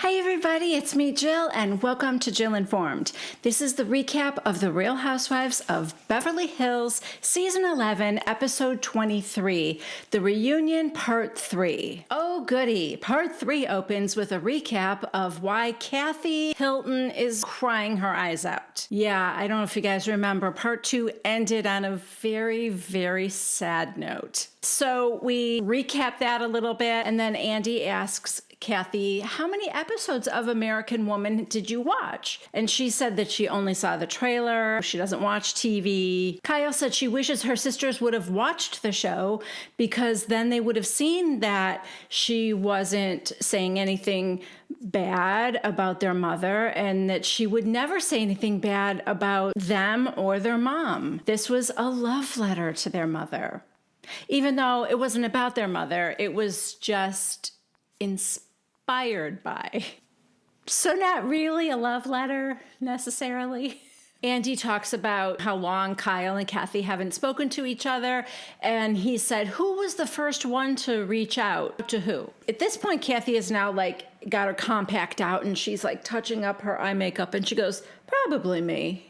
Hi everybody, it's me Jill and welcome to Jill Informed. This is the recap of The Real Housewives of Beverly Hills, Season 11, Episode 23, The Reunion Part 3. Oh goody, Part 3 opens with a recap of why Kathy Hilton is crying her eyes out. Yeah, I don't know if you guys remember, Part 2 ended on a very, very sad note. So we recap that a little bit and then Andy asks Kathy, how many episodes of American Woman did you watch? And she said that she only saw the trailer. She doesn't watch TV. Kyle said she wishes her sisters would have watched the show because then they would have seen that she wasn't saying anything bad about their mother and that she would never say anything bad about them or their mom. This was a love letter to their mother. Even though it wasn't about their mother, it was just inspired by. So not really a love letter necessarily. Andy talks about how long Kyle and Kathy haven't spoken to each other, and he said, who was the first one to reach out to who? At this point, Kathy is now got her compact out and she's touching up her eye makeup and she goes, probably me.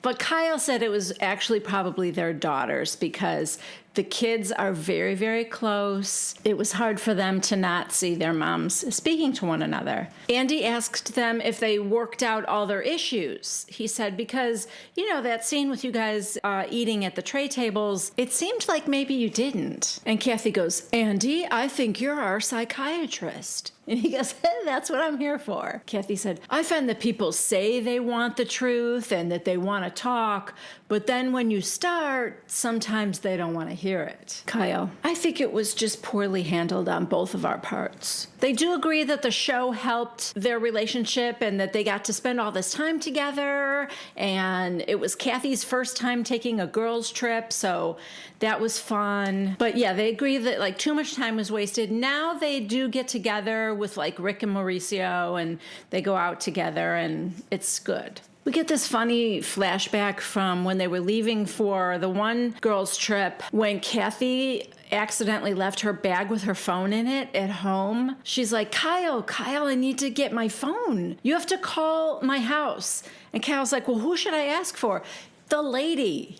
But Kyle said it was actually probably their daughters because the kids are very, very close. It was hard for them to not see their moms speaking to one another. Andy asked them if they worked out all their issues. He said, because, that scene with you guys eating at the tray tables, it seemed like maybe you didn't. And Kathy goes, Andy, I think you're our psychiatrist. And he goes, hey, that's what I'm here for. Kathy said, I find that people say they want the truth and that they want to talk, but then when you start, sometimes they don't want to hear it. Kyle, I think it was just poorly handled on both of our parts. They do agree that the show helped their relationship and that they got to spend all this time together. And it was Kathy's first time taking a girls' trip, so that was fun. But yeah, they agree that too much time was wasted. Now they do get together with Rick and Mauricio and they go out together and it's good. We get this funny flashback from when they were leaving for the one girls' trip when Kathy accidentally left her bag with her phone in it at home. She's like, Kyle, I need to get my phone. You have to call my house. And Kyle's like, well, who should I ask for? The lady.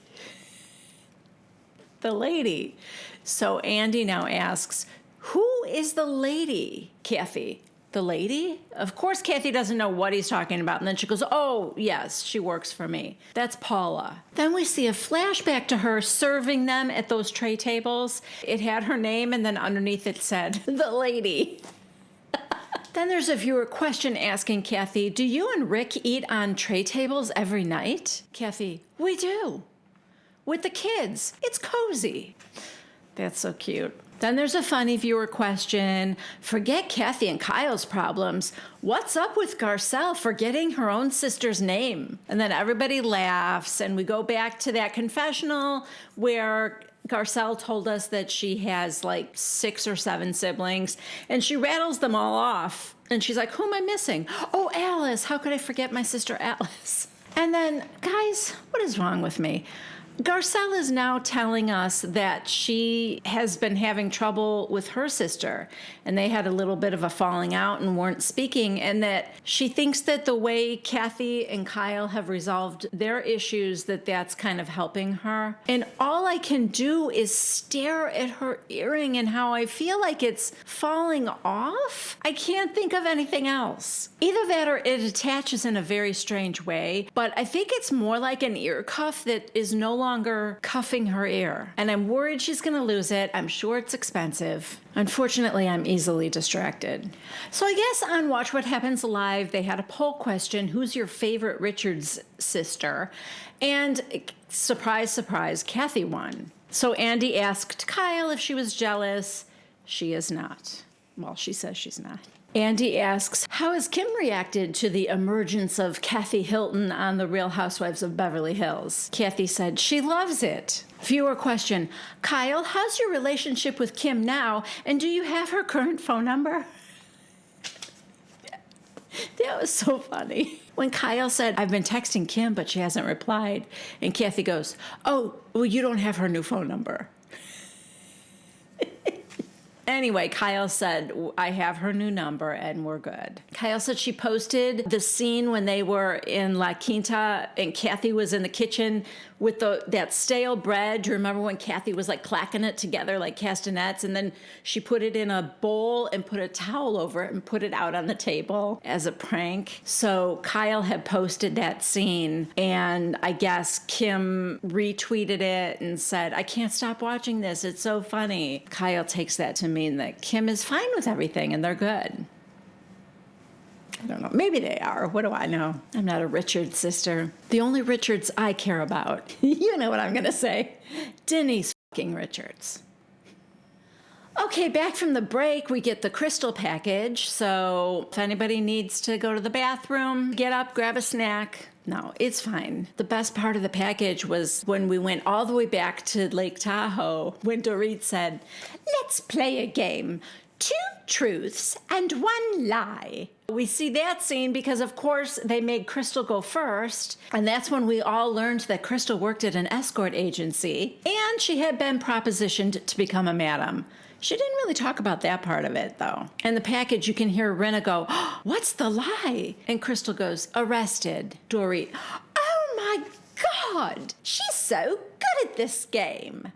The lady. So Andy now asks, who is the lady, Kathy? The lady? Of course, Kathy doesn't know what he's talking about. And then she goes, oh, yes, she works for me. That's Paula. Then we see a flashback to her serving them at those tray tables. It had her name, and then underneath it said, the lady. Then there's a viewer question asking Kathy, do you and Rick eat on tray tables every night? Kathy, we do. With the kids. It's cozy. That's so cute. Then there's a funny viewer question. Forget Kathy and Kyle's problems. What's up with Garcelle forgetting her own sister's name? And then everybody laughs, and we go back to that confessional where Garcelle told us that she has 6 or 7 siblings, and she rattles them all off. And she's like, who am I missing? Oh, Alice. How could I forget my sister Alice? And then, guys, what is wrong with me? Garcelle is now telling us that she has been having trouble with her sister, and they had a little bit of a falling out and weren't speaking, and that she thinks that the way Kathy and Kyle have resolved their issues, that's kind of helping her. And all I can do is stare at her earring and how I feel like it's falling off. I can't think of anything else. Either that or it attaches in a very strange way, but I think it's more like an ear cuff that is no longer cuffing her ear. And I'm worried she's going to lose it. I'm sure it's expensive. Unfortunately, I'm easily distracted. So I guess on Watch What Happens Live, they had a poll question, who's your favorite Richards sister? And surprise, surprise, Kathy won. So Andy asked Kyle if she was jealous. She is not. Well, she says she's not. Andy asks, how has Kim reacted to the emergence of Kathy Hilton on The Real Housewives of Beverly Hills? Kathy said she loves it. Viewer question, Kyle, how's your relationship with Kim now, and do you have her current phone number? That was so funny. When Kyle said, I've been texting Kim, but she hasn't replied, and Kathy goes, oh, well, you don't have her new phone number. Anyway, Kyle said, I have her new number and we're good. Kyle said she posted the scene when they were in La Quinta and Kathy was in the kitchen with that stale bread. Do you remember when Kathy was like clacking it together like castanets? And then she put it in a bowl and put a towel over it and put it out on the table as a prank. So Kyle had posted that scene, and I guess Kim retweeted it and said, I can't stop watching this. It's so funny. Kyle takes that to mean that Kim is fine with everything and they're good. I don't know. Maybe they are. What do I know? I'm not a Richards sister. The only Richards I care about, you know what I'm going to say, Denise fucking Richards. Okay, back from the break, we get the Crystal package. So if anybody needs to go to the bathroom, get up, grab a snack. No, it's fine. The best part of the package was when we went all the way back to Lake Tahoe, when Dorit said, let's play a game. 2 truths and 1 lie. We see that scene because, of course, they made Crystal go first. And that's when we all learned that Crystal worked at an escort agency and she had been propositioned to become a madam. She didn't really talk about that part of it, though. In the package, you can hear Rinna go, oh, what's the lie? And Crystal goes, arrested. Dorit, oh my God, she's so good at this game.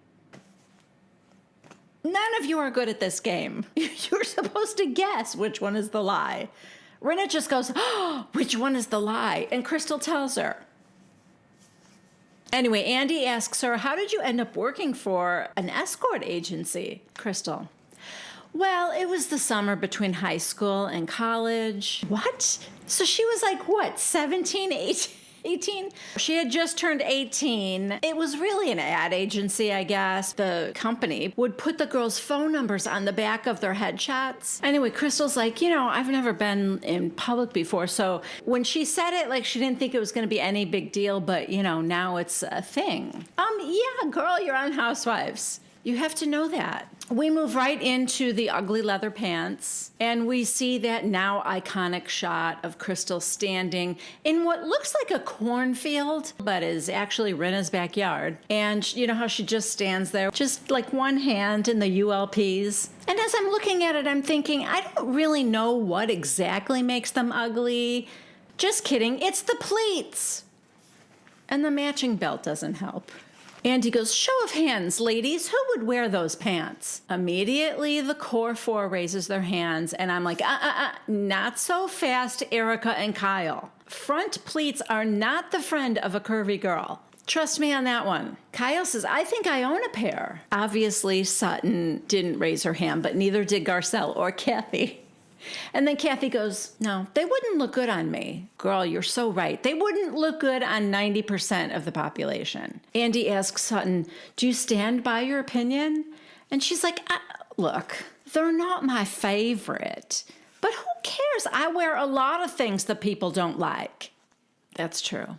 None of you are good at this game. You're supposed to guess which one is the lie. Rinna just goes, oh, which one is the lie? And Crystal tells her. Anyway, Andy asks her, how did you end up working for an escort agency? Crystal, well, it was the summer between high school and college. What? So she was like, what, 17, 18? She had just turned 18. It was really an ad agency, I guess. The company would put the girls' phone numbers on the back of their headshots. Anyway, Crystal's like, I've never been in public before. So when she said it, like, she didn't think it was going to be any big deal, but, now it's a thing. Yeah, girl, you're on Housewives. You have to know that. We move right into the ugly leather pants, and we see that now iconic shot of Crystal standing in what looks like a cornfield, but is actually Rinna's backyard. And you know how she just stands there, just like one hand in the ULPs? And as I'm looking at it, I'm thinking, I don't really know what exactly makes them ugly. Just kidding, it's the pleats. And the matching belt doesn't help. Andy goes, show of hands, ladies, who would wear those pants? Immediately, the core 4 raises their hands, and I'm like, not so fast, Erica and Kyle. Front pleats are not the friend of a curvy girl. Trust me on that one. Kyle says, I think I own a pair. Obviously, Sutton didn't raise her hand, but neither did Garcelle or Kathy. And then Kathy goes, no, they wouldn't look good on me. Girl, you're so right. They wouldn't look good on 90% of the population. Andy asks Sutton, do you stand by your opinion? And she's like, look, they're not my favorite. But who cares? I wear a lot of things that people don't like. That's true.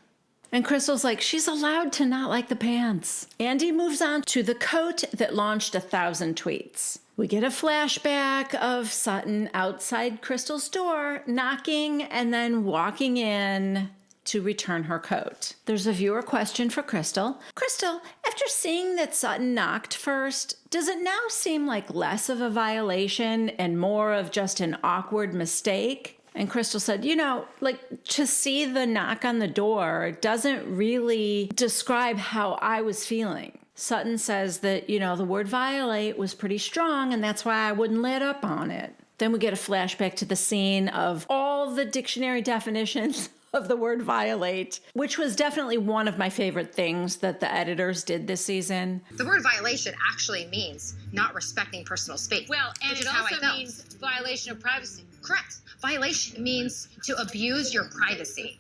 And Crystal's like, she's allowed to not like the pants. Andy moves on to the coat that launched 1,000 tweets. We get a flashback of Sutton outside Crystal's door, knocking and then walking in to return her coat. There's a viewer question for Crystal. Crystal, after seeing that Sutton knocked first, does it now seem like less of a violation and more of just an awkward mistake? And Crystal said, to see the knock on the door doesn't really describe how I was feeling. Sutton says that, the word violate was pretty strong, and that's why I wouldn't let up on it. Then we get a flashback to the scene of all the dictionary definitions of the word violate, which was definitely one of my favorite things that the editors did this season. The word violation actually means not respecting personal space. Well, and it also means violation of privacy. Correct. Violation means to abuse your privacy.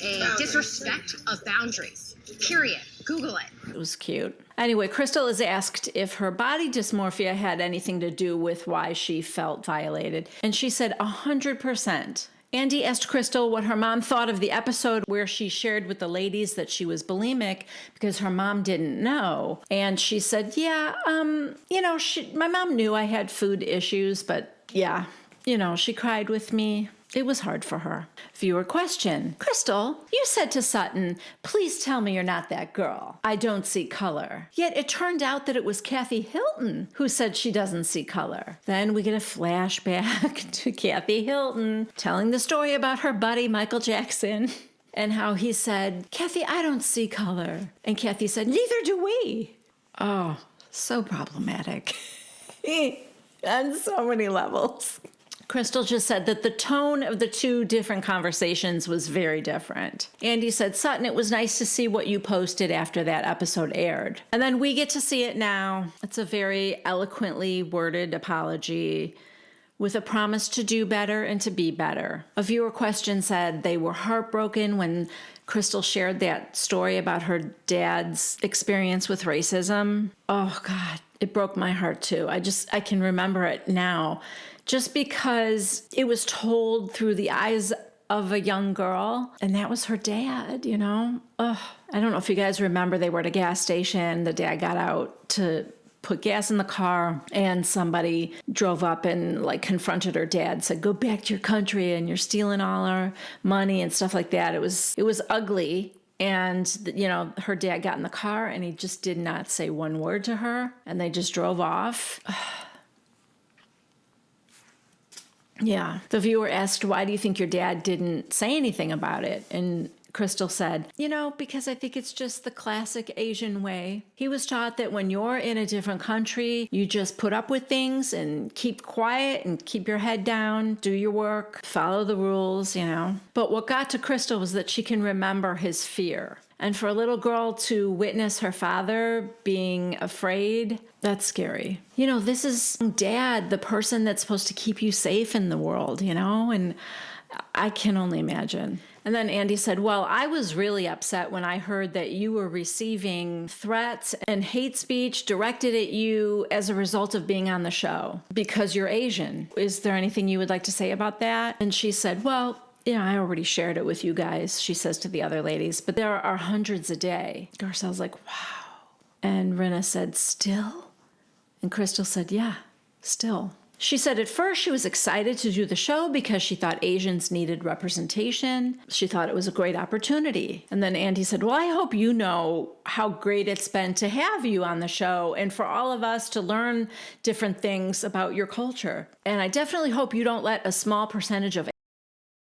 A disrespect of boundaries. Period. Google it. It was cute. Anyway, Crystal is asked if her body dysmorphia had anything to do with why she felt violated. And she said 100%. Andy asked Crystal what her mom thought of the episode where she shared with the ladies that she was bulimic because her mom didn't know. And she said, my mom knew I had food issues, but yeah, she cried with me. It was hard for her. Viewer question. Crystal, you said to Sutton, please tell me you're not that girl. I don't see color. Yet it turned out that it was Kathy Hilton who said she doesn't see color. Then we get a flashback to Kathy Hilton telling the story about her buddy Michael Jackson and how he said, Kathy, I don't see color. And Kathy said, neither do we. Oh, so problematic on so many levels. Crystal just said that the tone of the two different conversations was very different. Andy said, Sutton, it was nice to see what you posted after that episode aired. And then we get to see it now. It's a very eloquently worded apology with a promise to do better and to be better. A viewer question said they were heartbroken when Crystal shared that story about her dad's experience with racism. Oh, God, it broke my heart too. I can remember it now. Just because it was told through the eyes of a young girl, and that was her dad, you know? Ugh. I don't know if you guys remember, they were at a gas station. The dad got out to put gas in the car, and somebody drove up and like confronted her dad, said, go back to your country and you're stealing all our money and stuff like that. It was ugly. And, you know, her dad got in the car and he just did not say one word to her, and they just drove off. Yeah. The viewer asked, why do you think your dad didn't say anything about it? And Crystal said, you know, because I think it's just the classic Asian way. He was taught that when you're in a different country, you just put up with things and keep quiet and keep your head down, do your work, follow the rules, you know. But what got to Crystal was that she can remember his fear. And for a little girl to witness her father being afraid, that's scary. You know, this is dad, the person that's supposed to keep you safe in the world, you know, and I can only imagine. And then Andy said, well, I was really upset when I heard that you were receiving threats and hate speech directed at you as a result of being on the show because you're Asian. Is there anything you would like to say about that? And she said, well, yeah, I already shared it with you guys, she says to the other ladies, but there are hundreds a day. Garcelle's like, wow. And Rinna said, still? And Crystal said, yeah, still. She said at first she was excited to do the show because she thought Asians needed representation. She thought it was a great opportunity. And then Andy said, well, I hope you know how great it's been to have you on the show and for all of us to learn different things about your culture. And I definitely hope you don't let a small percentage of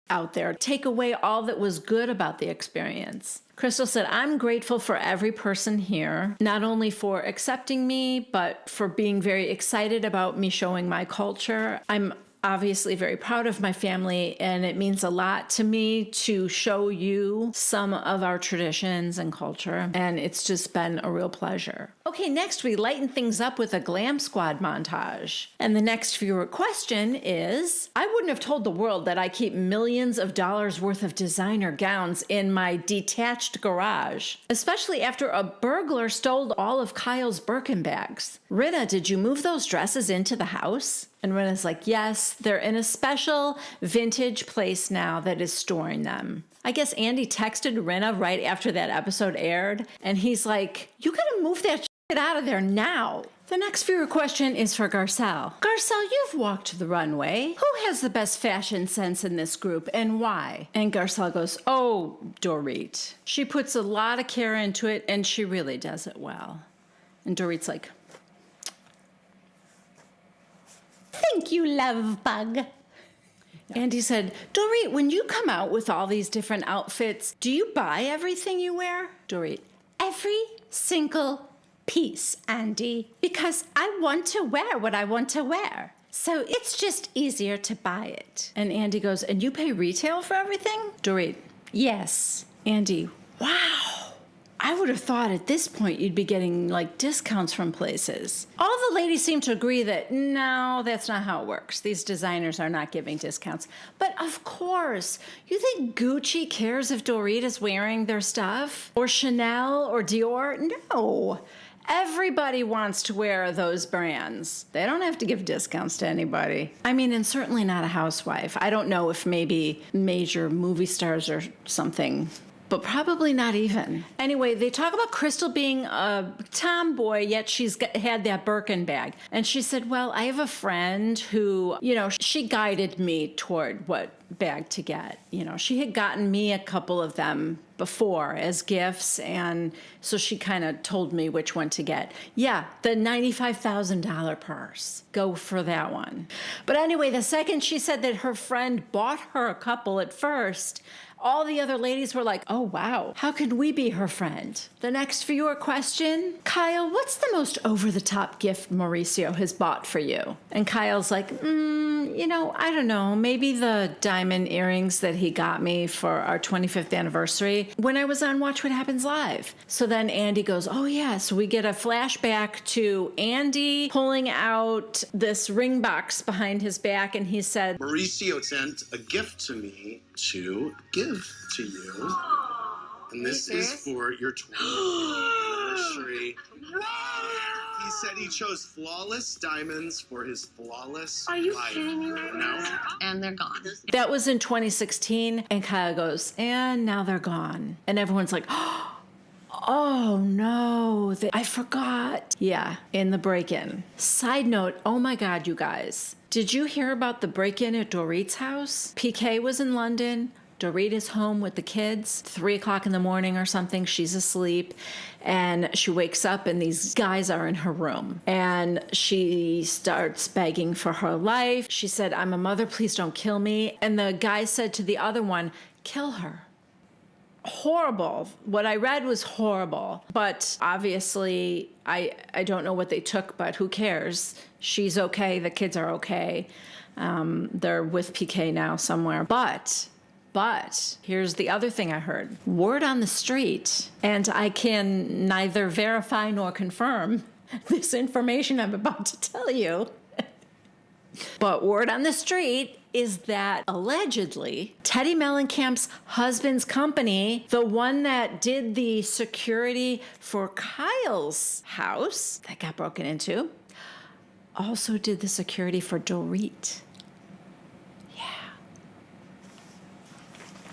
out there take away all that was good about the experience. Crystal said, I'm grateful for every person here, not only for accepting me, but for being very excited about me showing my culture. I'm obviously very proud of my family, and it means a lot to me to show you some of our traditions and culture, and it's just been a real pleasure. Okay, next we lighten things up with a Glam Squad montage. And the next viewer question is, I wouldn't have told the world that I keep millions of dollars worth of designer gowns in my detached garage, especially after a burglar stole all of Kyle's Birkin bags. Rinna, did you move those dresses into the house? And Rinna's like, yes, they're in a special vintage place now that is storing them. I guess Andy texted Rinna right after that episode aired, and he's like, you gotta move that shit out of there now. The next viewer question is for Garcelle. Garcelle, you've walked the runway. Who has the best fashion sense in this group and why? And Garcelle goes, oh, Dorit. She puts a lot of care into it, and she really does it well. And Dorit's like, thank you, love bug. Yeah. Andy said, Dorit, when you come out with all these different outfits, do you buy everything you wear? Dorit, every single piece, Andy, because I want to wear what I want to wear. So it's just easier to buy it. And Andy goes, and you pay retail for everything? Dorit, yes. Andy, wow. I would have thought at this point you'd be getting like discounts from places. All the ladies seem to agree that no, that's not how it works. These designers are not giving discounts. But of course, you think Gucci cares if Dorit is wearing their stuff? Or Chanel or Dior? No. Everybody wants to wear those brands. They don't have to give discounts to anybody. I mean, and certainly not a housewife. I don't know if maybe major movie stars or something but probably not even. Anyway, they talk about Crystal being a tomboy, yet she's had that Birkin bag. And she said, well, I have a friend who, she guided me toward what bag to get. She had gotten me a couple of them before as gifts, and so she kind of told me which one to get. Yeah, the $95,000 purse. Go for that one. But anyway, the second she said that her friend bought her a couple at first, all the other ladies were like, oh, wow, how can we be her friend? The next viewer question, Kyle, what's the most over-the-top gift Mauricio has bought for you? And Kyle's like, I don't know, maybe the diamond earrings that he got me for our 25th anniversary when I was on Watch What Happens Live. So then Andy goes, oh, yeah. So we get a flashback to Andy pulling out this ring box behind his back, and he said, Mauricio sent a gift to me to give to you. And this is for your 20th anniversary. He said he chose flawless diamonds for his flawless life. Are you kidding me right now? And they're gone. That was in 2016, and Kyle goes, and now they're gone. And everyone's like, oh no, I forgot. Yeah, in the break-in. Side note, oh my God, you guys. Did you hear about the break-in at Dorit's house? PK was in London. Dorit is home with the kids, 3 o'clock in the morning or something. She's asleep, and she wakes up, and these guys are in her room. And she starts begging for her life. She said, I'm a mother, please don't kill me. And the guy said to the other one, kill her. Horrible. What I read was horrible. But obviously, I don't know what they took, but who cares? She's okay. The kids are okay. They're with PK now somewhere. But here's the other thing I heard. Word on the street, and I can neither verify nor confirm this information I'm about to tell you. But word on the street is that allegedly Teddy Mellencamp's husband's company, the one that did the security for Kyle's house that got broken into, also did the security for Dorit.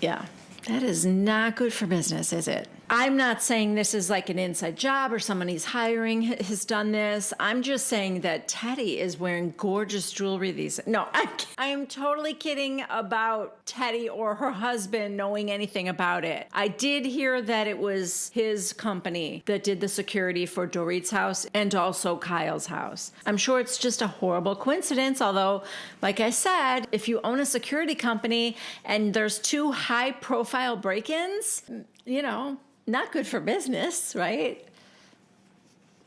Yeah, that is not good for business, is it? I'm not saying this is like an inside job or someone he's hiring has done this. I'm just saying that Teddy is wearing gorgeous jewelry these. No, I am totally kidding about Teddy or her husband knowing anything about it. I did hear that it was his company that did the security for Dorit's house and also Kyle's house. I'm sure it's just a horrible coincidence, although, like I said, if you own a security company and there's 2 high-profile break-ins, not good for business, right?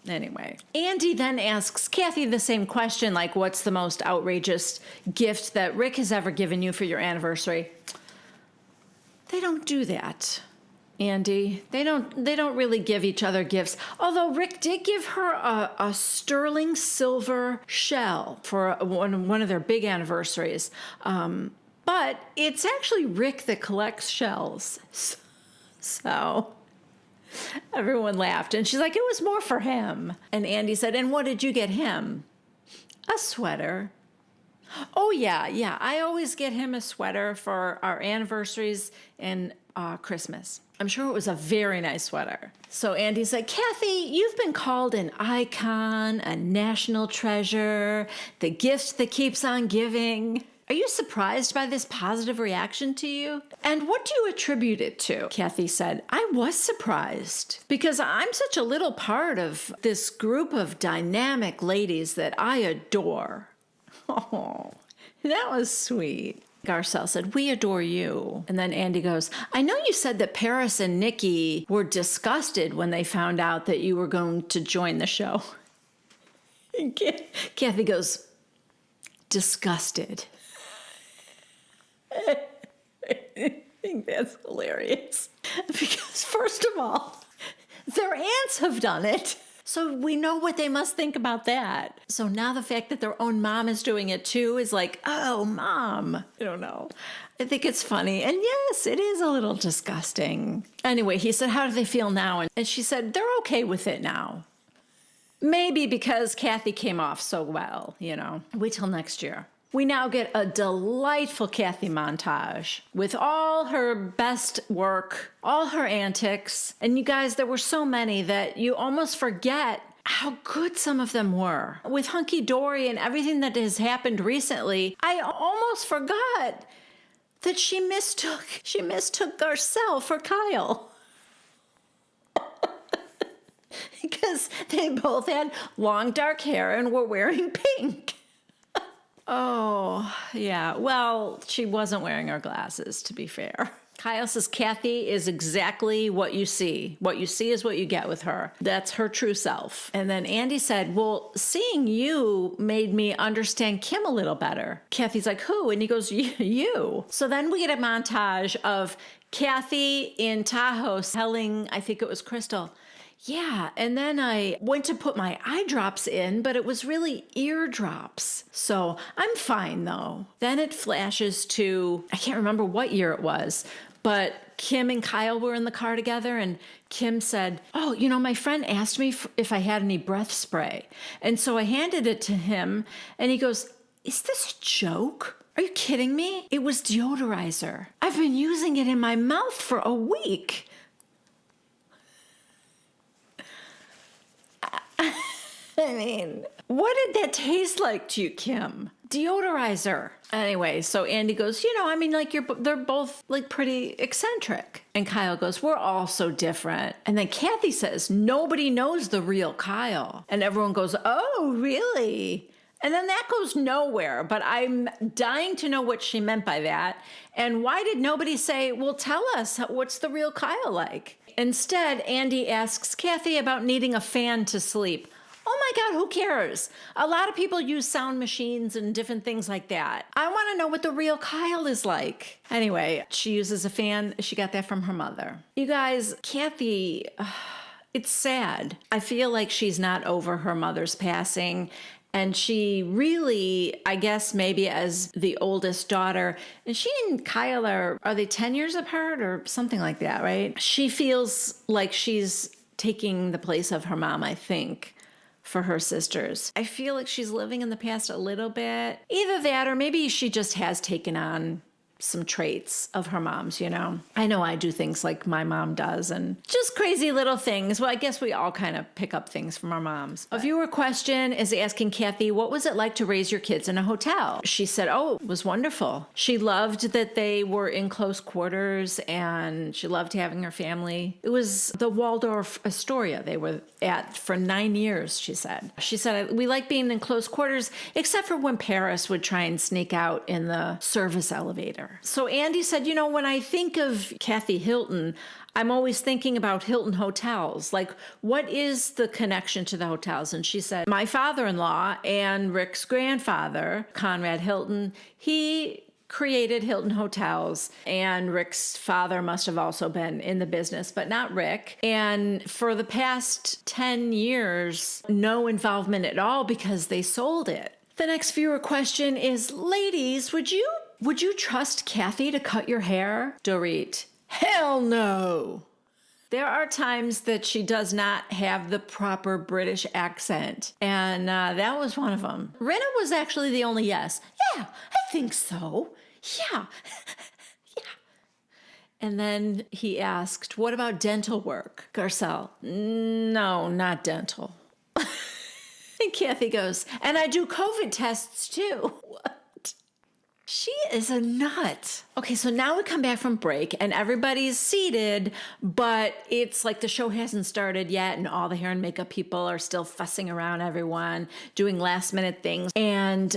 Anyway, Andy then asks Kathy the same question, like, what's the most outrageous gift that Rick has ever given you for your anniversary? They don't do that, Andy. They don't really give each other gifts. Although Rick did give her a sterling silver shell for one of their big anniversaries. But it's actually Rick that collects shells. So everyone laughed, and she's like, it was more for him. And Andy said, and what did you get him? A sweater. Oh, yeah. I always get him a sweater for our anniversaries and Christmas. I'm sure it was a very nice sweater. So Andy's like, Kathy, you've been called an icon, a national treasure, the gift that keeps on giving. Are you surprised by this positive reaction to you? And what do you attribute it to? Kathy said, I was surprised because I'm such a little part of this group of dynamic ladies that I adore. Oh, that was sweet. Garcelle said, we adore you. And then Andy goes, I know you said that Paris and Nikki were disgusted when they found out that you were going to join the show. And Kathy goes, disgusted. I think that's hilarious. Because first of all, their aunts have done it. So we know what they must think about that. So now the fact that their own mom is doing it too is like, oh, mom. I don't know. I think it's funny. And yes, it is a little disgusting. Anyway, he said, how do they feel now? And she said, they're okay with it now. Maybe because Kathy came off so well, Wait till next year. We now get a delightful Kathy montage with all her best work, all her antics. And you guys, there were so many that you almost forget how good some of them were. With Hunky Dory and everything that has happened recently, I almost forgot that she mistook Garcelle for Kyle. Because they both had long dark hair and were wearing pink. Oh, yeah. Well, she wasn't wearing her glasses, to be fair. Kyle says Kathy is exactly what you see. What you see is what you get with her. That's her true self. And then Andy said, well, seeing you made me understand Kim a little better. Kathy's like, who? And he goes, you. So then we get a montage of Kathy in Tahoe telling, I think it was Crystal, yeah, and then I went to put my eye drops in, but it was really eardrops. So I'm fine though. Then it flashes to, I can't remember what year it was, but Kim and Kyle were in the car together and Kim said, oh, my friend asked me if I had any breath spray. And so I handed it to him and he goes, is this a joke? Are you kidding me? It was deodorizer. I've been using it in my mouth for a week. I mean, what did that taste like to you, Kim? Deodorizer. Anyway, so Andy goes, they're both like pretty eccentric. And Kyle goes, we're all so different. And then Kathy says, nobody knows the real Kyle. And everyone goes, oh, really? And then that goes nowhere, but I'm dying to know what she meant by that. And why did nobody say, well, tell us, what's the real Kyle like? Instead, Andy asks Kathy about needing a fan to sleep. Oh my God, who cares? A lot of people use sound machines and different things like that. I want to know what the real Kyle is like. Anyway, she uses a fan. She got that from her mother. You guys, Kathy, it's sad. I feel like she's not over her mother's passing. And she really, I guess maybe as the oldest daughter, and she and Kyle are they 10 years apart or something like that, right? She feels like she's taking the place of her mom, I think, for her sisters. I feel like she's living in the past a little bit. Either that or maybe she just has taken on some traits of her mom's, I know I do things like my mom does and just crazy little things. Well, I guess we all kind of pick up things from our moms. A viewer question is asking Kathy, what was it like to raise your kids in a hotel? She said, oh, it was wonderful. She loved that they were in close quarters and she loved having her family. It was the Waldorf Astoria they were at for 9 years, she said. She said, we like being in close quarters, except for when Paris would try and sneak out in the service elevator. So Andy said, when I think of Kathy Hilton, I'm always thinking about Hilton hotels. Like, what is the connection to the hotels? And she said, my father-in-law and Rick's grandfather, Conrad Hilton, he created Hilton Hotels, and Rick's father must have also been in the business, but not Rick. And for the past 10 years, no involvement at all because they sold it. The next viewer question is, ladies, would you trust Kathy to cut your hair? Dorit, hell no. There are times that she does not have the proper British accent, and that was one of them. Rinna was actually the only yes. Yeah, I think so. Yeah. Yeah. And then he asked, what about dental work? Garcelle, no, not dental. And Kathy goes, and I do COVID tests too. What? She is a nut. Okay, so now we come back from break and everybody's seated, but it's like the show hasn't started yet and all the hair and makeup people are still fussing around everyone, doing last minute things. And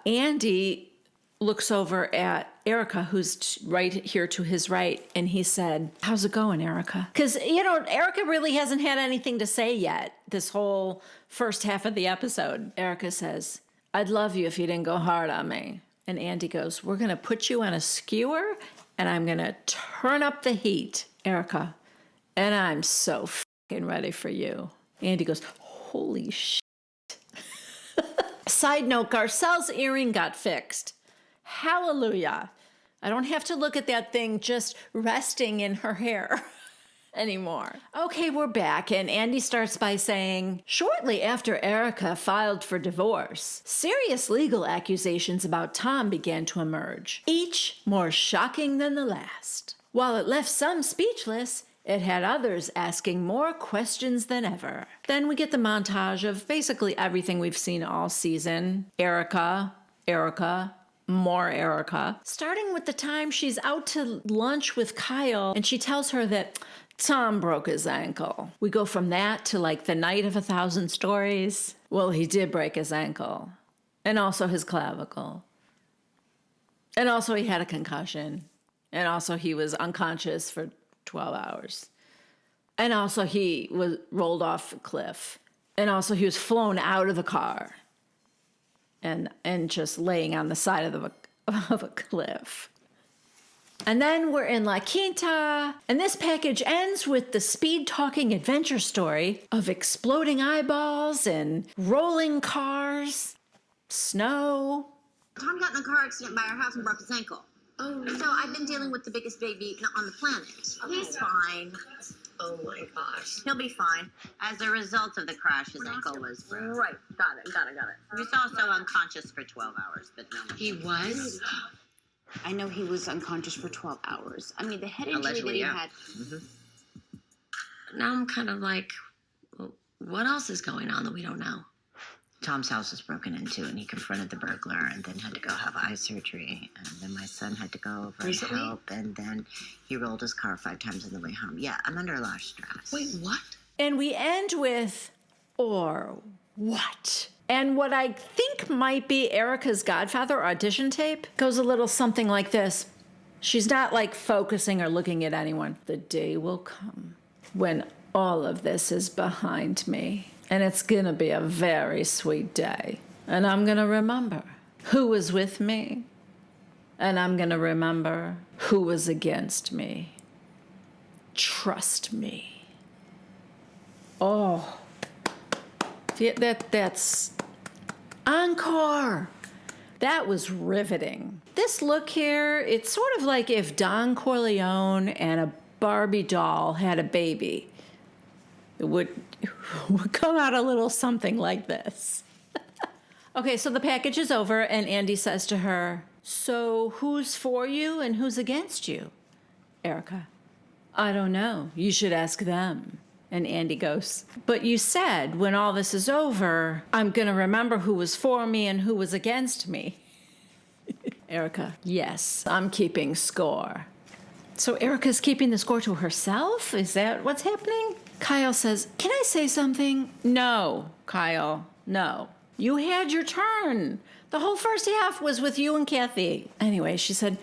Andy looks over at Erica, who's right here to his right, and he said, how's it going, Erica? Because, Erica really hasn't had anything to say yet this whole first half of the episode. Erica says, I'd love you if you didn't go hard on me. And Andy goes, we're going to put you on a skewer, and I'm going to turn up the heat, Erica. And I'm so fucking ready for you. Andy goes, holy shit. Side note, Garcelle's earring got fixed. Hallelujah. I don't have to look at that thing just resting in her hair. anymore. Okay, we're back, and Andy starts by saying, shortly after Erica filed for divorce, serious legal accusations about Tom began to emerge, each more shocking than the last. While it left some speechless, it had others asking more questions than ever. Then we get the montage of basically everything we've seen all season. Erica, more Erica. Starting with the time she's out to lunch with Kyle and she tells her that Tom broke his ankle. We go from that to like the night of 1,000 stories. Well, he did break his ankle. And also his clavicle. And also he had a concussion. And also he was unconscious for 12 hours. And also he was rolled off a cliff. And also he was flown out of the car. And just laying on the side of a cliff. And then we're in La Quinta, and this package ends with the speed-talking adventure story of exploding eyeballs and rolling cars, snow. Tom got in a car accident by our house and broke his ankle. Oh. So I've been dealing with the biggest baby on the planet. He's fine. Oh my gosh. He'll be fine. As a result of the crash, his ankle was broken. Right. Got it. He was also unconscious for 12 hours, but no. He was? I know he was unconscious for 12 hours. I mean, the head injury Allegedly, that he yeah. had. Now I'm kind of like, well, what else is going on that we don't know? Tom's house was broken into, and he confronted the burglar and then had to go have eye surgery. And then my son had to go over and help, and then he rolled his car 5 times on the way home. Yeah, I'm under a lot of stress. Wait, what? And we end with, or what? And what I think might be Erica's Godfather audition tape goes a little something like this. She's not like focusing or looking at anyone. The day will come when all of this is behind me. And it's going to be a very sweet day. And I'm going to remember who was with me. And I'm going to remember who was against me. Trust me. Oh. That's encore. That was riveting. This look here, it's sort of like if Don Corleone and a Barbie doll had a baby. It would come out a little something like this. Okay, so the package is over, and Andy says to her, so who's for you and who's against you? Erica, I don't know. You should ask them. And Andy goes, but you said when all this is over, I'm going to remember who was for me and who was against me. Erica, yes, I'm keeping score. So Erica's keeping the score to herself? Is that what's happening? Kyle says, can I say something? No, Kyle, no. You had your turn. The whole first half was with you and Kathy. Anyway, she said,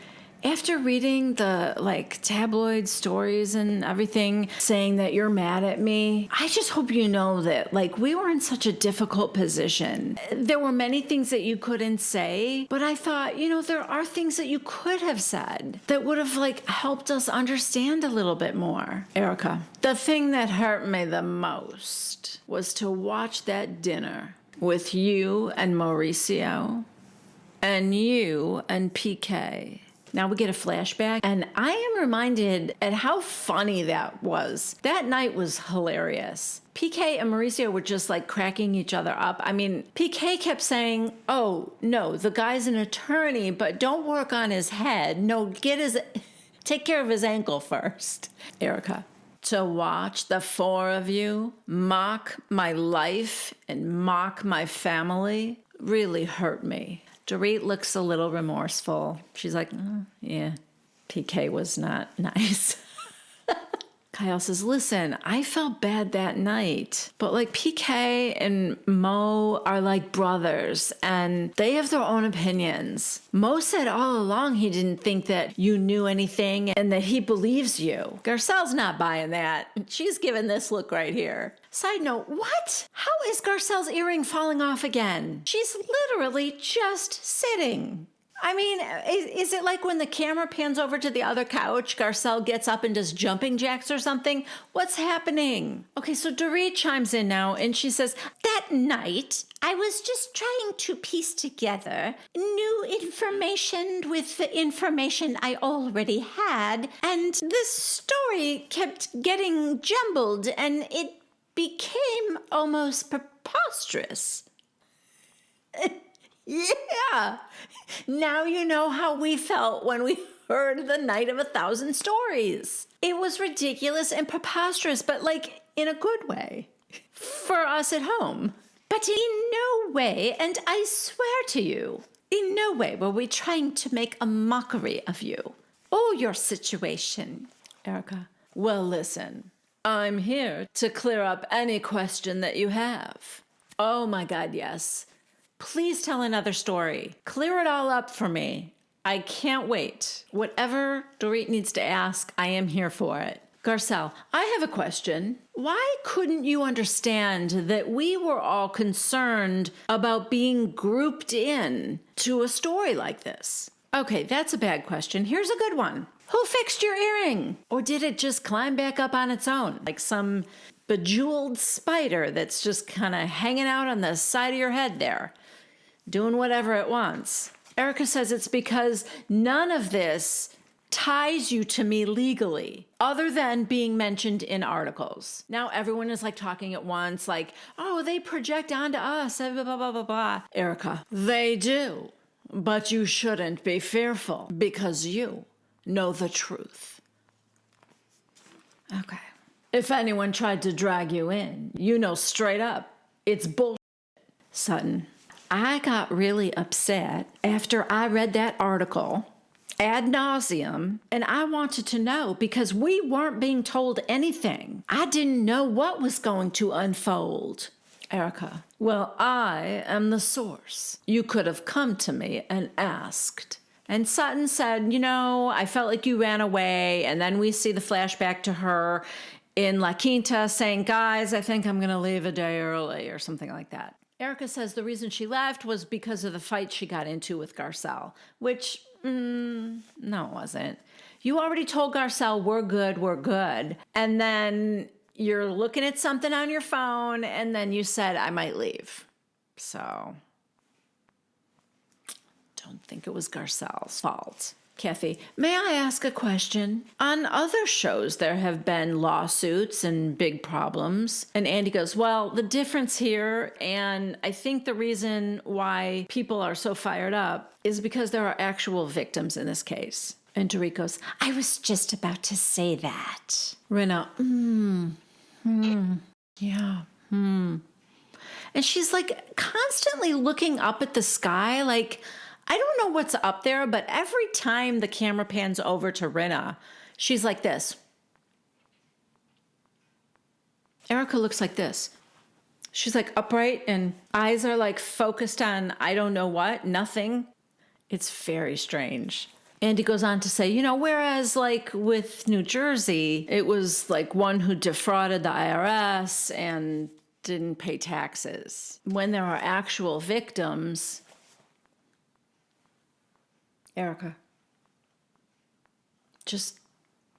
after reading the tabloid stories and everything saying that you're mad at me, I just hope you know that we were in such a difficult position. There were many things that you couldn't say, but I thought, there are things that you could have said that would have helped us understand a little bit more. Erica, the thing that hurt me the most was to watch that dinner with you and Mauricio and you and PK. Now we get a flashback, and I am reminded at how funny that was. That night was hilarious. PK and Mauricio were just cracking each other up. I mean, PK kept saying, oh, no, the guy's an attorney, but don't work on his head. No, take care of his ankle first. Erica, to watch the 4 of you mock my life and mock my family really hurt me. Dorit looks a little remorseful. She's like, oh, yeah, PK was not nice. Kyle says, listen, I felt bad that night, but PK and Mo are like brothers and they have their own opinions. Mo said all along he didn't think that you knew anything and that he believes you. Garcelle's not buying that. She's giving this look right here. Side note, what? How is Garcelle's earring falling off again? She's literally just sitting. I mean, is it like when the camera pans over to the other couch, Garcelle gets up and does jumping jacks or something? What's happening? Okay, so Dorit chimes in now and she says, that night, I was just trying to piece together new information with the information I already had, and this story kept getting jumbled and it became almost preposterous. Yeah. Now you know how we felt when we heard The Night of 1,000 Stories. It was ridiculous and preposterous, but like in a good way for us at home. But in no way, and I swear to you, in no way were we trying to make a mockery of you or your situation. Erica, well, listen, I'm here to clear up any question that you have. Oh my God, yes. Please tell another story. Clear it all up for me. I can't wait. Whatever Dorit needs to ask, I am here for it. Garcelle, I have a question. Why couldn't you understand that we were all concerned about being grouped in to a story like this? Okay, that's a bad question. Here's a good one. Who fixed your earring? Or did it just climb back up on its own, like some bejeweled spider that's just kind of hanging out on the side of your head there, doing whatever it wants? Erica says it's because none of this ties you to me legally, other than being mentioned in articles. Now everyone is like talking at once, like, oh, they project onto us, blah, blah, blah, blah, blah. Erica, they do, but you shouldn't be fearful because you know the truth. Okay. If anyone tried to drag you in, you know straight up, it's bullshit. Sutton, I got really upset after I read that article ad nauseum, and I wanted to know because we weren't being told anything. I didn't know what was going to unfold. Erica, well, I am the source. You could have come to me and asked. And Sutton said, you know, I felt like you ran away. And then we see the flashback to her in La Quinta saying, guys, I think I'm going to leave a day early or something like that. Erica says the reason she left was because of the fight she got into with Garcelle, which, no, it wasn't. You already told Garcelle, we're good. And then you're looking at something on your phone, and then you said, I might leave. So, don't think it was Garcelle's fault. Kathy, may I ask a question? On other shows, there have been lawsuits and big problems. And Andy goes, well, the difference here, and I think the reason why people are so fired up is because there are actual victims in this case. And Dorit goes, I was just about to say that. Rinna, yeah. And she's like constantly looking up at the sky, like, I don't know what's up there, but every time the camera pans over to Rinna, she's like this. Erica looks like this. She's like upright and eyes are like focused on I don't know what, nothing. It's very strange. Andy goes on to say, you know, whereas like with New Jersey, it was like one who defrauded the IRS and didn't pay taxes. When there are actual victims, Erica, just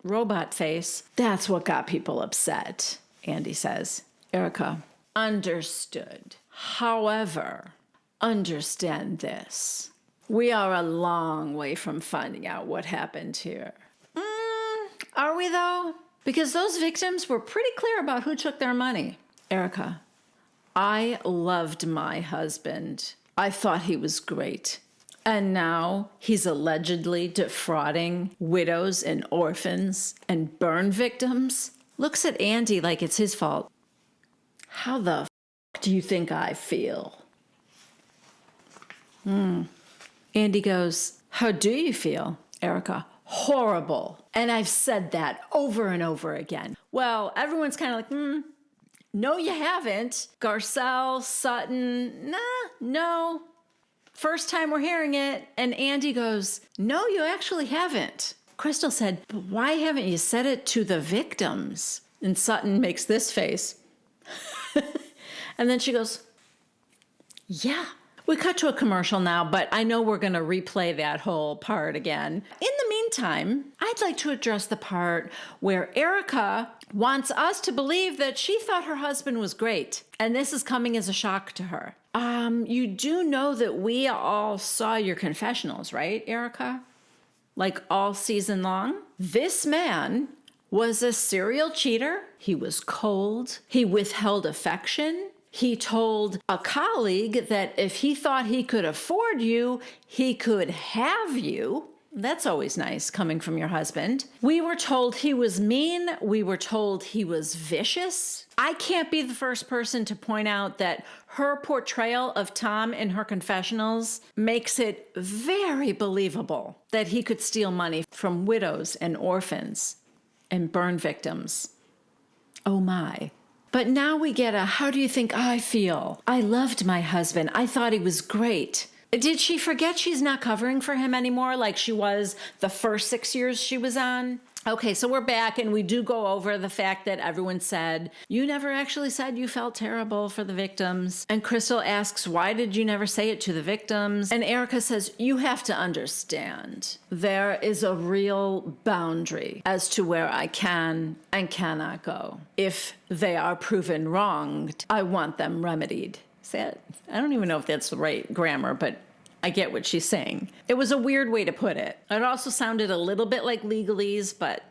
robot face. That's what got people upset, Andy says. Erica, understood. However, understand this. We are a long way from finding out what happened here. Are we though? Because those victims were pretty clear about who took their money. Erica, I loved my husband. I thought he was great. And now he's allegedly defrauding widows and orphans and burn victims. Looks at Andy like it's his fault. How the f*** do you think I feel? Andy goes, how do you feel? Erica, horrible. And I've said that over and over again. Well, everyone's kind of like, no, you haven't. Garcelle, Sutton, no. First time we're hearing it. And Andy goes, no, you actually haven't. Crystal said, but why haven't you said it to the victims? And Sutton makes this face. And then she goes, yeah, We cut to a commercial now, but I know we're going to replay that whole part again. In the meantime, I'd like to address the part where Erica wants us to believe that she thought her husband was great, and this is coming as a shock to her. You do know that we all saw your confessionals, right, Erica? Like all season long? This man was a serial cheater. He was cold. He withheld affection. He told a colleague that if he thought he could afford you, he could have you. That's always nice coming from your husband. We were told he was mean. We were told he was vicious. I can't be the first person to point out that her portrayal of Tom in her confessionals makes it very believable that he could steal money from widows and orphans and burn victims. Oh my. But now we get a, how do you think I feel? I loved my husband. I thought he was great. Did she forget she's not covering for him anymore like she was the first 6 years she was on? Okay, so we're back and we do go over the fact that everyone said, you never actually said you felt terrible for the victims. And Crystal asks, why did you never say it to the victims? And Erica says, you have to understand, there is a real boundary as to where I can and cannot go. If they are proven wronged, I want them remedied. I don't even know if that's the right grammar, but I get what she's saying. It was a weird way to put it. It also sounded a little bit like legalese, but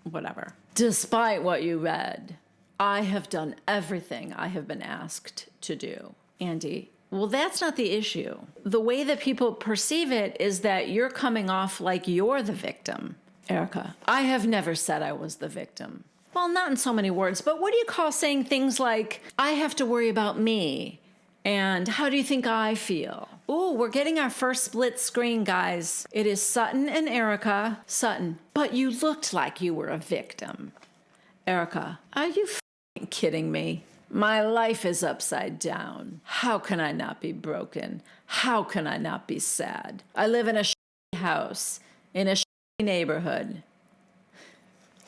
whatever. Despite what you read, I have done everything I have been asked to do. Andy, well, that's not the issue. The way that people perceive it is that you're coming off like you're the victim. Erica, I have never said I was the victim. Well, not in so many words, but what do you call saying things like, I have to worry about me, and how do you think I feel? Ooh, we're getting our first split screen, guys. It is Sutton and Erica. Sutton, but you looked like you were a victim. Erica, are you f***ing kidding me? My life is upside down. How can I not be broken? How can I not be sad? I live in a house, in a neighborhood.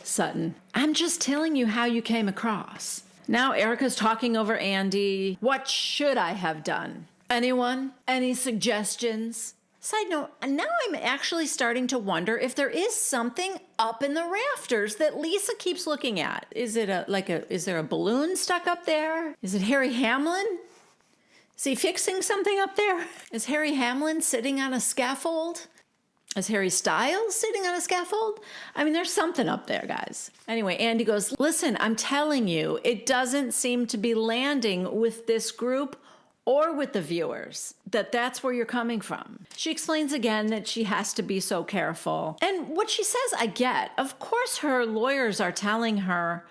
Sutton, I'm just telling you how you came across. Now Erica's talking over Andy. What should I have done? Anyone? Any suggestions? Side note, now I'm actually starting to wonder if there is something up in the rafters that Lisa keeps looking at. Is it is there a balloon stuck up there? Is it Harry Hamlin? Is he fixing something up there? Is Harry Hamlin sitting on a scaffold? Is Harry Styles sitting on a scaffold? I mean, there's something up there, guys. Anyway, Andy goes, listen, I'm telling you, it doesn't seem to be landing with this group or with the viewers, that's where you're coming from. She explains again that she has to be so careful. And what she says, I get. Of course, her lawyers are telling her,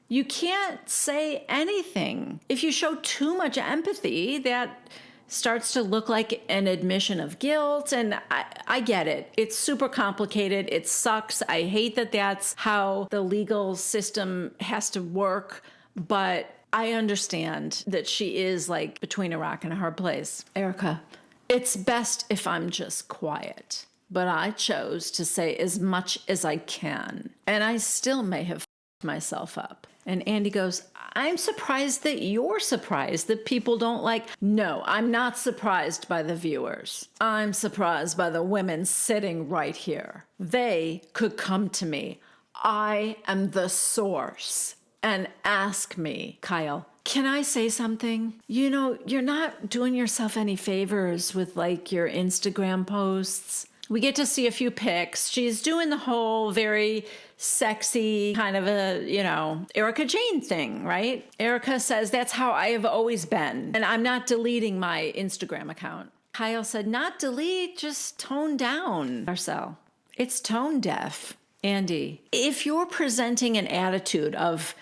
you can't say anything. If you show too much empathy, that starts to look like an admission of guilt. And I get it. It's super complicated. It sucks. I hate that that's how the legal system has to work. But I understand that she is like between a rock and a hard place. Erica, it's best if I'm just quiet. But I chose to say as much as I can. And I still may have myself up. And Andy goes, I'm surprised that you're surprised that people don't like. No, I'm not surprised by the viewers. I'm surprised by the women sitting right here. They could come to me. I am the source. And ask me, Kyle, can I say something? You know, you're not doing yourself any favors with like your Instagram posts. We get to see a few pics. She's doing the whole very sexy kind of a, Erica Jane thing, right? Erica says, that's how I have always been. And I'm not deleting my Instagram account. Kyle said, not delete, just tone down, Marcel. It's tone deaf. Andy, if you're presenting an attitude of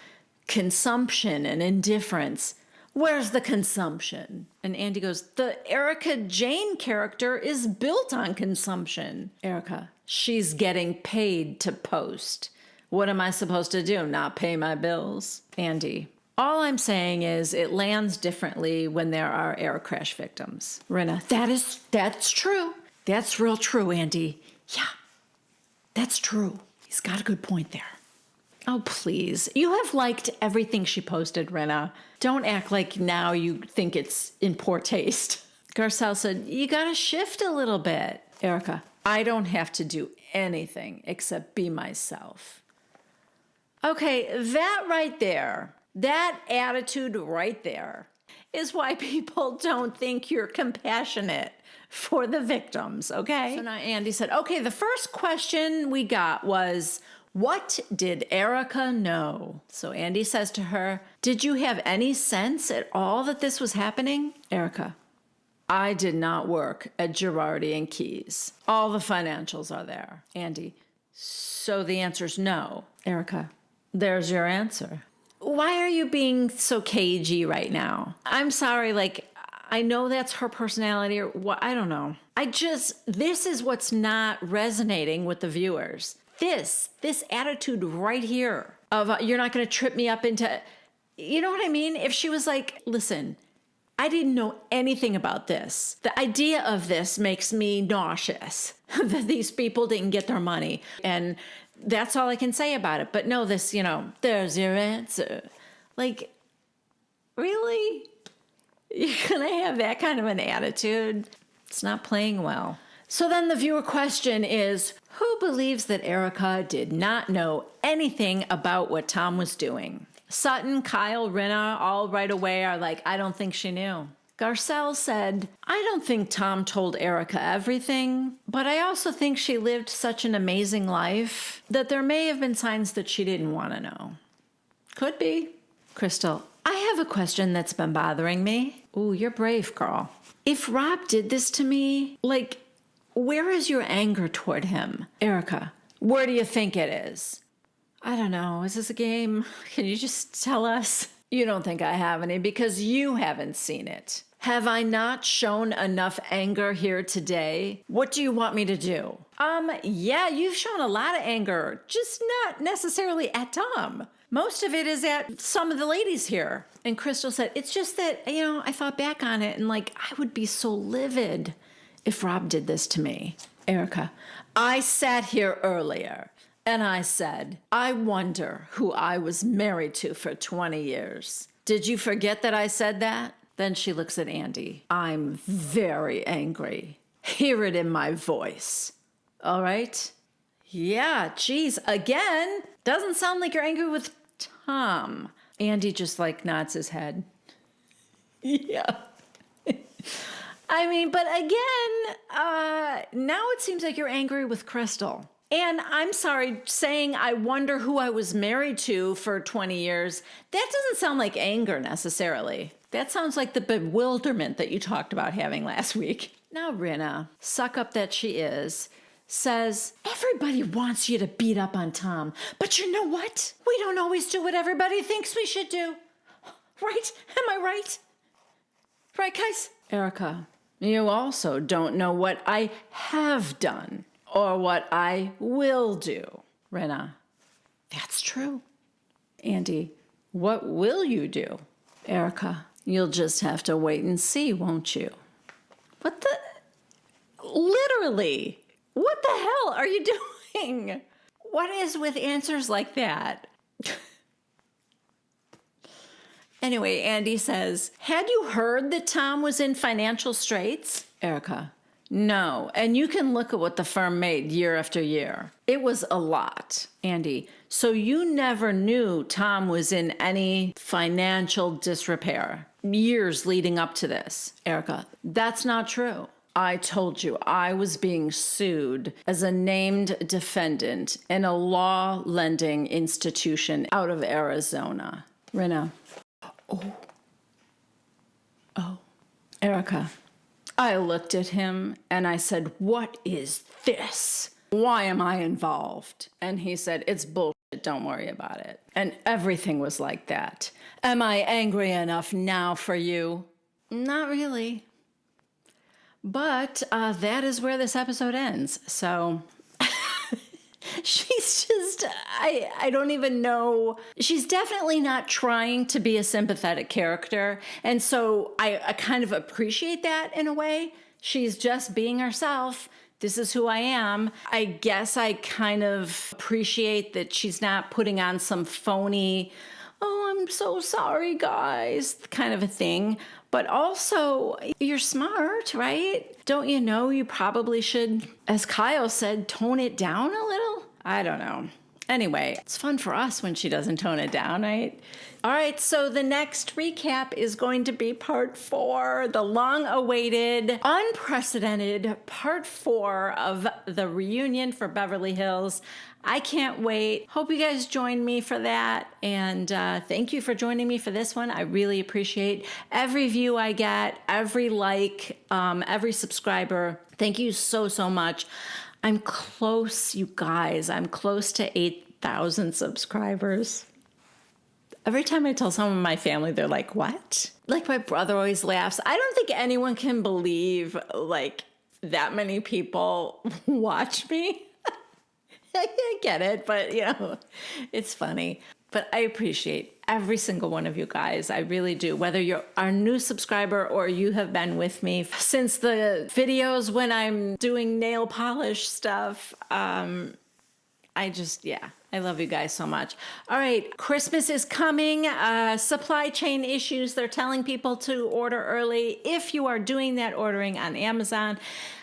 consumption and indifference, where's the consumption? And Andy goes, the Erica Jane character is built on consumption. Erica, she's getting paid to post. What am I supposed to do? Not pay my bills? Andy, all I'm saying is it lands differently when there are air crash victims. Rinna, that's true. That's real true, Andy. Yeah, that's true. He's got a good point there. Oh, please. You have liked everything she posted, Rinna. Don't act like now you think it's in poor taste. Garcelle said, you gotta shift a little bit. Erica, I don't have to do anything except be myself. Okay, that right there, that attitude right there is why people don't think you're compassionate for the victims, okay? So now Andy said, okay, the first question we got was, what did Erica know? So Andy says to her, did you have any sense at all that this was happening? Erica, I did not work at Girardi and Keys. All the financials are there. Andy, so the answer's no. Erica, there's your answer. Why are you being so cagey right now? I'm sorry, I know that's her personality or what, I don't know. This is what's not resonating with the viewers. This attitude right here of you're not going to trip me up into, you know what I mean? If she was like, listen, I didn't know anything about this. The idea of this makes me nauseous that these people didn't get their money. And that's all I can say about it. But no, this, there's your answer. Like, really? You're going to have that kind of an attitude? It's not playing well. So then the viewer question is, who believes that Erica did not know anything about what Tom was doing? Sutton, Kyle, Rinna, all right away are like, I don't think she knew. Garcelle said, I don't think Tom told Erica everything, but I also think she lived such an amazing life that there may have been signs that she didn't want to know. Could be. Crystal, I have a question that's been bothering me. Ooh, you're brave, girl. If Rob did this to me, where is your anger toward him? Erica, where do you think it is? I don't know. Is this a game? Can you just tell us? You don't think I have any because you haven't seen it. Have I not shown enough anger here today? What do you want me to do? Yeah, you've shown a lot of anger, just not necessarily at Tom. Most of it is at some of the ladies here. And Crystal said, it's just that, I thought back on it and I would be so livid if Rob did this to me. Erica, I sat here earlier and I said, I wonder who I was married to for 20 years. Did you forget that I said that? Then she looks at Andy. I'm very angry. Hear it in my voice. All right? Yeah, geez, again, doesn't sound like you're angry with Tom. Andy just nods his head. Yeah. But again, now it seems like you're angry with Crystal. And I'm sorry, saying I wonder who I was married to for 20 years, that doesn't sound like anger necessarily. That sounds like the bewilderment that you talked about having last week. Now Rinna, suck up that she is, says, everybody wants you to beat up on Tom, but you know what? We don't always do what everybody thinks we should do. Right? Am I right? Right, guys? Erica, you also don't know what I have done or what I will do. Rinna, that's true. Andy, what will you do? Erica, you'll just have to wait and see, won't you? What the? Literally, what the hell are you doing? What is with answers like that? Anyway, Andy says, had you heard that Tom was in financial straits? Erica, no. And you can look at what the firm made year after year. It was a lot. Andy, so you never knew Tom was in any financial disrepair years leading up to this? Erica, that's not true. I told you I was being sued as a named defendant in a law lending institution out of Arizona. Rinna. Oh. Erica, I looked at him and I said, what is this? Why am I involved? And he said, it's bullshit, don't worry about it. And everything was like that. Am I angry enough now for you? Not really. But that is where this episode ends. So she's just, I don't even know. She's definitely not trying to be a sympathetic character. And so I kind of appreciate that in a way. She's just being herself, this is who I am. I guess I kind of appreciate that she's not putting on some phony, oh, I'm so sorry, guys, kind of a thing. But also, you're smart, right? Don't you know you probably should, as Kyle said, tone it down a little? I don't know. Anyway, it's fun for us when she doesn't tone it down, right? All right, so the next recap is going to be part 4, the long-awaited, unprecedented part 4 of the reunion for Beverly Hills. I can't wait. Hope you guys join me for that. And thank you for joining me for this one. I really appreciate every view I get, every like, every subscriber. Thank you so, so much. I'm close, you guys. I'm close to 8,000 subscribers. Every time I tell someone in my family, they're like, what? Like my brother always laughs. I don't think anyone can believe like that many people watch me. I get it, but you know, it's funny. But I appreciate every single one of you guys. I really do. Whether you're our new subscriber or you have been with me since the videos when I'm doing nail polish stuff. I love you guys so much. All right, Christmas is coming. Supply chain issues. They're telling people to order early. If you are doing that ordering on Amazon,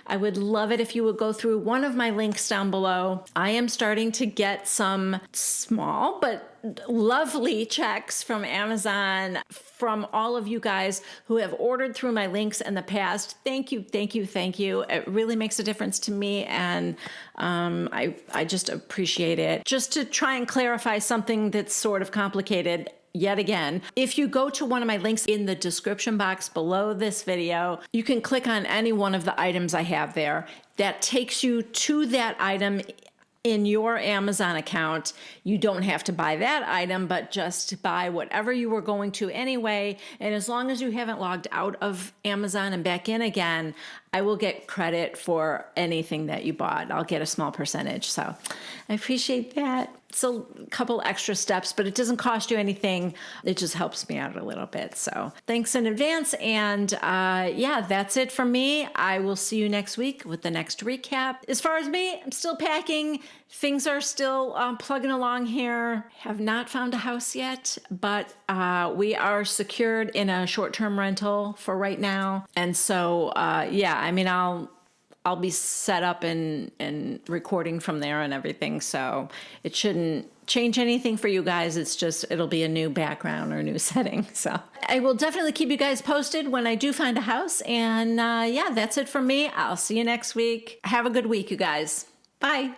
I would love it if you would go through one of my links down below. I am starting to get some small but lovely checks from Amazon from all of you guys who have ordered through my links in the past. Thank you, thank you, thank you. It really makes a difference to me, and I just appreciate it. Just to try and clarify something that's sort of complicated, yet again, if you go to one of my links in the description box below this video, you can click on any one of the items I have there. That takes you to that item in your Amazon account. You don't have to buy that item, but just buy whatever you were going to anyway. And as long as you haven't logged out of Amazon and back in again, I will get credit for anything that you bought. I'll get a small percentage. So I appreciate that. It's a couple extra steps, but it doesn't cost you anything. It just helps me out a little bit. So thanks in advance. And yeah, that's it from me. I will see you next week with the next recap. As far as me, I'm still packing. Things are still plugging along here. Have not found a house yet, but we are secured in a short-term rental for right now. And so, yeah, I mean, I'll be set up and recording from there and everything. So it shouldn't change anything for you guys. It's just, it'll be a new background or new setting. So I will definitely keep you guys posted when I do find a house. And yeah, that's it from me. I'll see you next week. Have a good week, you guys. Bye.